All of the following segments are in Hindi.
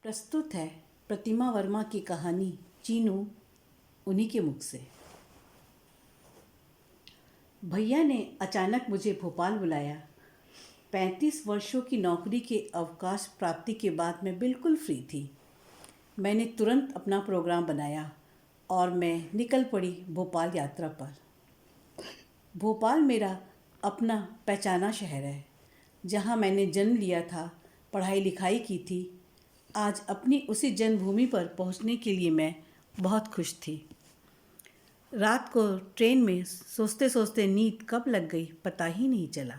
प्रस्तुत है प्रतिमा वर्मा की कहानी चीनू, उन्हीं के मुख से। भैया ने अचानक मुझे भोपाल बुलाया। 35 वर्षों की नौकरी के अवकाश प्राप्ति के बाद मैं बिल्कुल फ्री थी। मैंने तुरंत अपना प्रोग्राम बनाया और मैं निकल पड़ी भोपाल यात्रा पर। भोपाल मेरा अपना पहचाना शहर है, जहाँ मैंने जन्म लिया था, पढ़ाई लिखाई की थी। आज अपनी उसी जन्मभूमि पर पहुंचने के लिए मैं बहुत खुश थी। रात को ट्रेन में सोचते सोचते नींद कब लग गई पता ही नहीं चला।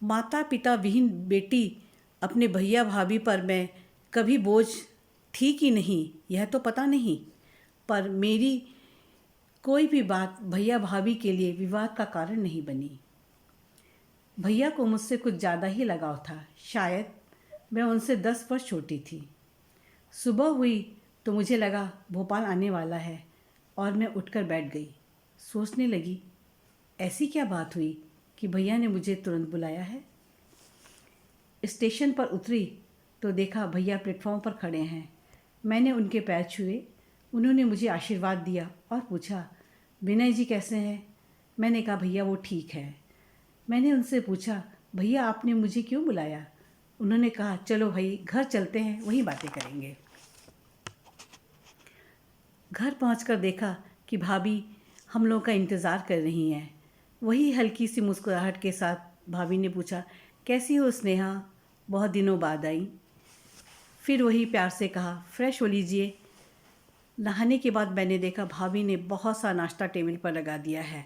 माता पिता विहीन बेटी अपने भैया भाभी पर मैं कभी बोझ थी कि नहीं यह तो पता नहीं, पर मेरी कोई भी बात भैया भाभी के लिए विवाद का कारण नहीं बनी। भैया को मुझसे कुछ ज़्यादा ही लगाव था। शायद मैं उनसे 10 वर्ष छोटी थी। सुबह हुई तो मुझे लगा भोपाल आने वाला है और मैं उठकर बैठ गई। सोचने लगी, ऐसी क्या बात हुई कि भैया ने मुझे तुरंत बुलाया है। स्टेशन पर उतरी तो देखा भैया प्लेटफॉर्म पर खड़े हैं। मैंने उनके पैर छुए। उन्होंने मुझे आशीर्वाद दिया और पूछा, विनय जी कैसे हैं? मैंने कहा, भैया वो ठीक है। मैंने उनसे पूछा, भैया आपने मुझे क्यों बुलाया? उन्होंने कहा, चलो भाई घर चलते हैं, वहीं बातें करेंगे। घर पहुंचकर देखा कि भाभी हम लोगों का इंतज़ार कर रही हैं। वही हल्की सी मुस्कुराहट के साथ भाभी ने पूछा, कैसी हो स्नेहा? बहुत दिनों बाद आई। फिर वही प्यार से कहा, फ्रेश हो लीजिए। नहाने के बाद मैंने देखा भाभी ने बहुत सा नाश्ता टेबल पर लगा दिया है।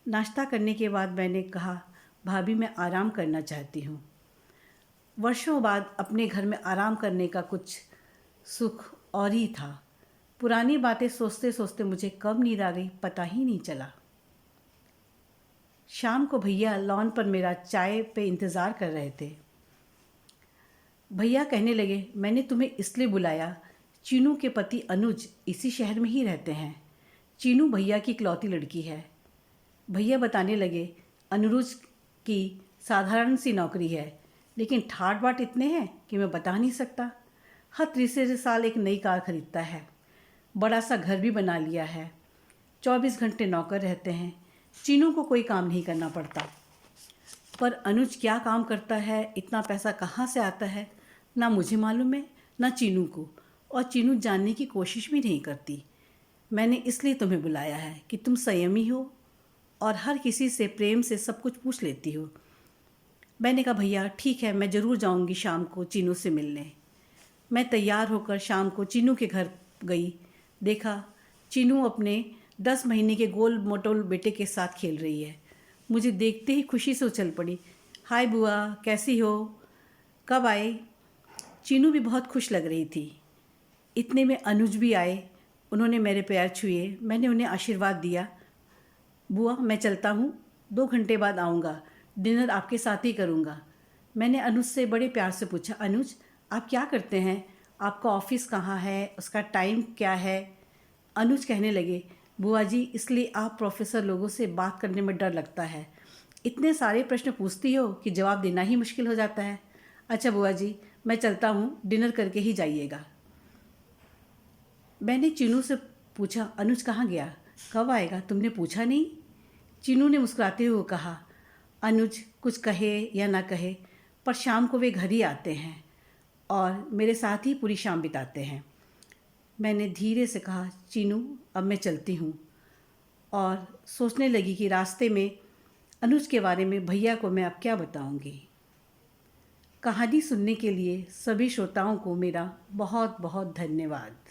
नाश्ता करने के बाद मैंने कहा, भाभी मैं आराम करना चाहती हूँ। वर्षों बाद अपने घर में आराम करने का कुछ सुख और ही था। पुरानी बातें सोचते सोचते मुझे कब नींद आ गई पता ही नहीं चला। शाम को भैया लॉन पर मेरा चाय पे इंतज़ार कर रहे थे। भैया कहने लगे, मैंने तुम्हें इसलिए बुलाया, चीनू के पति अनुज इसी शहर में ही रहते हैं। चीनू भैया की इकलौती लड़की है। भैया बताने लगे, अनुज की साधारण सी नौकरी है, लेकिन ठाट बाट इतने हैं कि मैं बता नहीं सकता। हर तीसरे साल एक नई कार खरीदता है। बड़ा सा घर भी बना लिया है। 24 घंटे नौकर रहते हैं। चीनू को कोई काम नहीं करना पड़ता। पर अनुज क्या काम करता है, इतना पैसा कहाँ से आता है, ना मुझे मालूम है ना चीनू को, और चीनू जानने की कोशिश भी नहीं करती। मैंने इसलिए तुम्हें बुलाया है कि तुम संयमी हो और हर किसी से प्रेम से सब कुछ पूछ लेती हो। मैंने कहा, भैया ठीक है, मैं ज़रूर जाऊंगी शाम को चीनू से मिलने। मैं तैयार होकर शाम को चीनू के घर गई। देखा चीनू अपने 10 महीने के गोल मोटोल बेटे के साथ खेल रही है। मुझे देखते ही खुशी से उछल पड़ी। हाय बुआ, कैसी हो? कब आए? चीनू भी बहुत खुश लग रही थी। इतने में अनुज भी आए। उन्होंने मेरे पैर छुए। मैंने उन्हें आशीर्वाद दिया। बुआ मैं चलता हूँ, 2 घंटे बाद आऊँगा। डिनर आपके साथ ही करूँगा। मैंने अनुज से बड़े प्यार से पूछा, अनुज आप क्या करते हैं? आपका ऑफिस कहाँ है? उसका टाइम क्या है? अनुज कहने लगे, बुआ जी इसलिए आप प्रोफेसर लोगों से बात करने में डर लगता है। इतने सारे प्रश्न पूछती हो कि जवाब देना ही मुश्किल हो जाता है। अच्छा बुआ जी मैं चलता हूँ, डिनर करके ही जाइएगा। मैंने चीनू से पूछा, अनुज कहाँ गया? कब आएगा? तुमने पूछा नहीं? चीनू ने मुस्कुराते हुए कहा, अनुज कुछ कहे या ना कहे, पर शाम को वे घर ही आते हैं और मेरे साथ ही पूरी शाम बिताते हैं। मैंने धीरे से कहा, चीनू अब मैं चलती हूँ, और सोचने लगी कि रास्ते में अनुज के बारे में भैया को मैं अब क्या बताऊँगी। कहानी सुनने के लिए सभी श्रोताओं को मेरा बहुत बहुत धन्यवाद।